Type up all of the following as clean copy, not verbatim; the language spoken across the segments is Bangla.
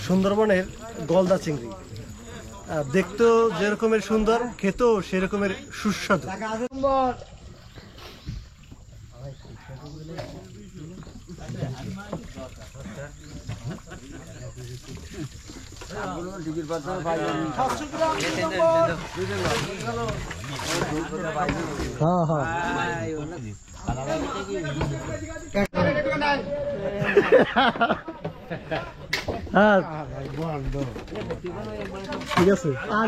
সুন্দরবনের গলদা চিংড়ি দেখতেও যেরকমের সুন্দর, খেতেও সেরকমের সুস্বাদু। ঠিক আছে, আর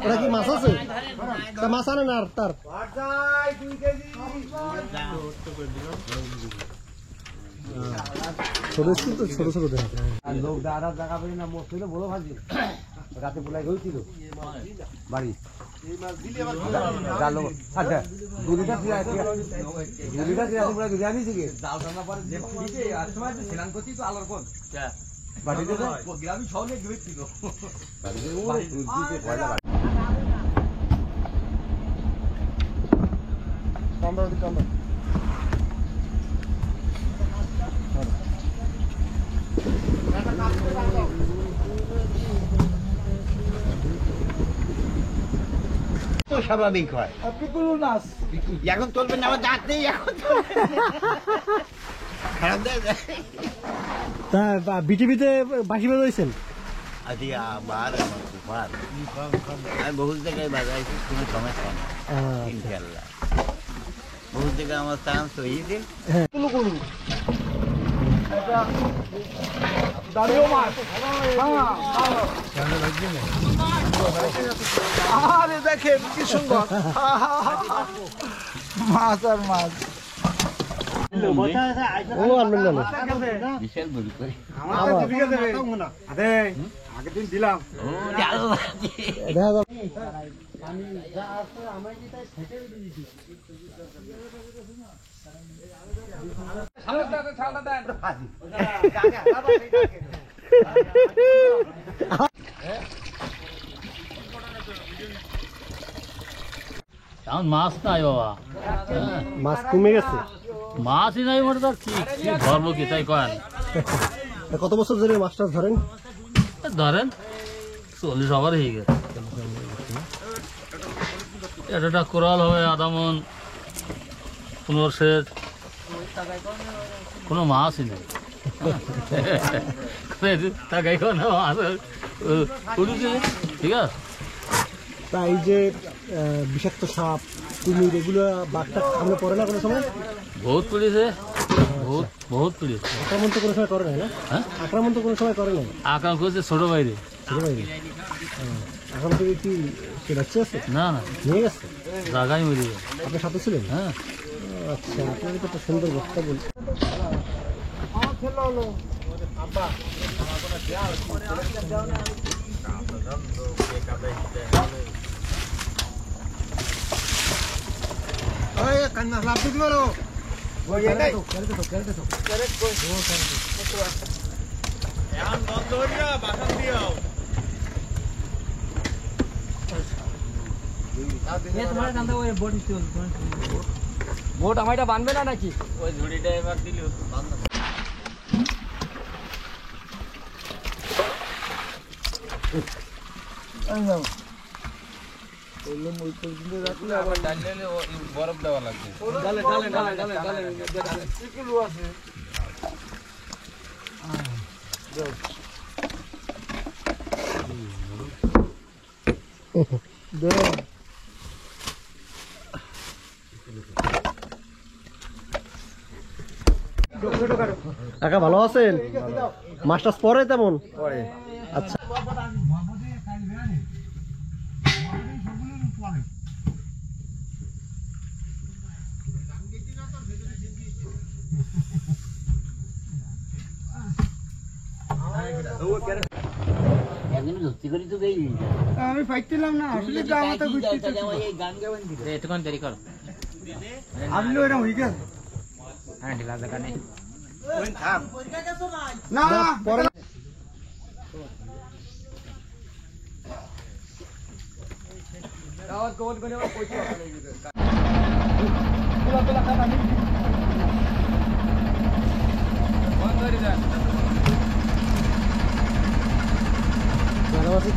ওরা কি মাছ আছে? মাছ আনে না, আর তার ছোট তো ছোট ছোট লোক দাঁড়া জায়গা পাই না, মসজিদে বড় ভাজি রাতে পোলাই গেছিল বাড়ি। আচ্ছা, দুলিটা বিরিয়ানি থেকে জাল রান্না পরে আর সময় সেলান করছি তো আলোর পর বাড়িতে গ্রামী সঙ্গে গেছিল স্বাভাবিক হয়। এখন চলবেন না, আমার দাঁত নেই এখন। বিটিভিতে বাঁশি বাজাইছেন? আমার কুপার আমি বহু জায়গায় বাজাইছি, কোনো সমস্যা নেই ইনশাল্লাহ। বহু জায়গায় আমার চান্স হয়েছে। দেখেন কি সুন্দর মাছ আর মাছ। আগের দিন দিলাম মাছ নাই বাবা, মাছ কমে গেছে, মাছই নাই মোটে। তার কি ধরবো কি তাই কয়েন। কত বছর ধরে মাছটা ধরেন? ধরেন 40 ওভার হয়ে গেছে। এটা কোরাল হবে আধা মন, 15 সের, কোনো মাছই নেই। ঠিক আছে। তা এই যে বিষাক্ত সাপ, কুমির, এগুলো বাঘটা সামনে পড়ে না কোনো সময়? বহুত পুলিশে, বহুত পুলিশ। আক্রমণ তো কোনো সময় করে না? হ্যাঁ, আক্রমণ তো কোনো সময় করে না। আক্রমণ করেছে ছোট বাইরে। ছোট বাইরে এখন থেকে কি সে বাচ্চা আছে? না না, নিয়ে গেছে জায়গায় মরে গেছে। আপনার সাথে ছিলেন? হ্যাঁ। আচ্ছা, আপনাকে তো একটা সুন্দর বক্তা বল। বোট আমারটা বানবে না নাকি? ওই ঝুড়িটা এবার দিল বরফ দেওয়া লাগবে। কাকা ভালো আছেন? মাস্টার্স পরে তেমন? আচ্ছা, আমি পাইছিলাম না আসলে গান গাওয়ান দিল। এতক্ষণ দেরি কর। আসলো এটা হয়ে গেছে হ্যাঁ ঢিলা জায়গা নেই না পরে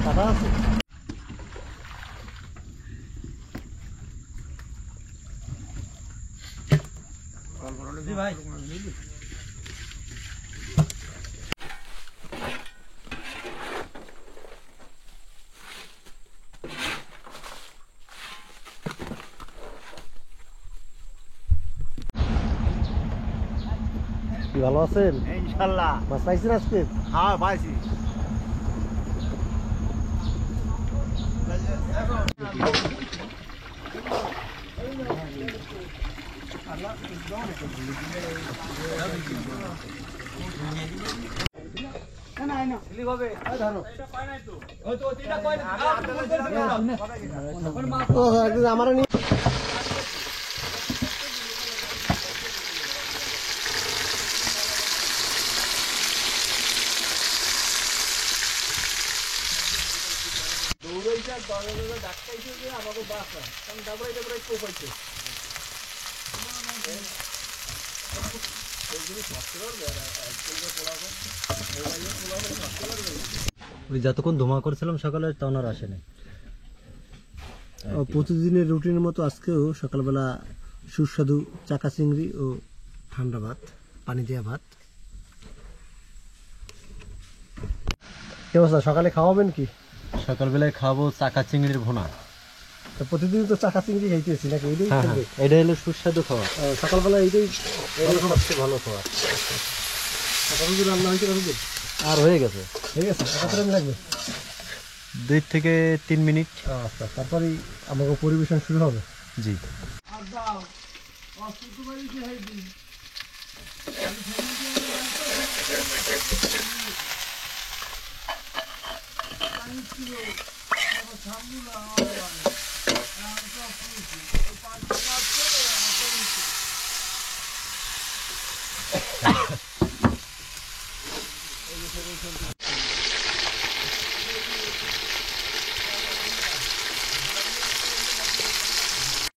কাটা আছে ভাই ভালো আছেন ইনশাল্লাহ মাছ পাইছেন আজকে হ্যাঁ পাইছি আমার ওই যতক্ষণ ধোঁয়া করছিলাম সকালে তখন আর আসেনি প্রতিদিনের রুটিনের মতো আজকেও সকালবেলা সুস্বাদু চাকা চিংড়ি ও ঠান্ডা ভাত পানি দেওয়া ভাত কি অবস্থা সকালে খাওয়াবেন কি সকালবেলায় খাবো চাকা চিংড়ির ভুনা। প্রতিদিন তো চাকা চিংড়ি খাইতেছি নাকি এটা হলো সুস্বাদু খাওয়া, সকালবেলা এইটাই সবচেয়ে ভালো খাওয়া সকালে যদি রান্না হয়েছে কতদিন আর হয়ে গেছে ঠিক আছে কত টাইম লাগবে 2 থেকে 3 মিনিট। আচ্ছা তারপরেই আমাকে পরিবেশন শুরু হবে জি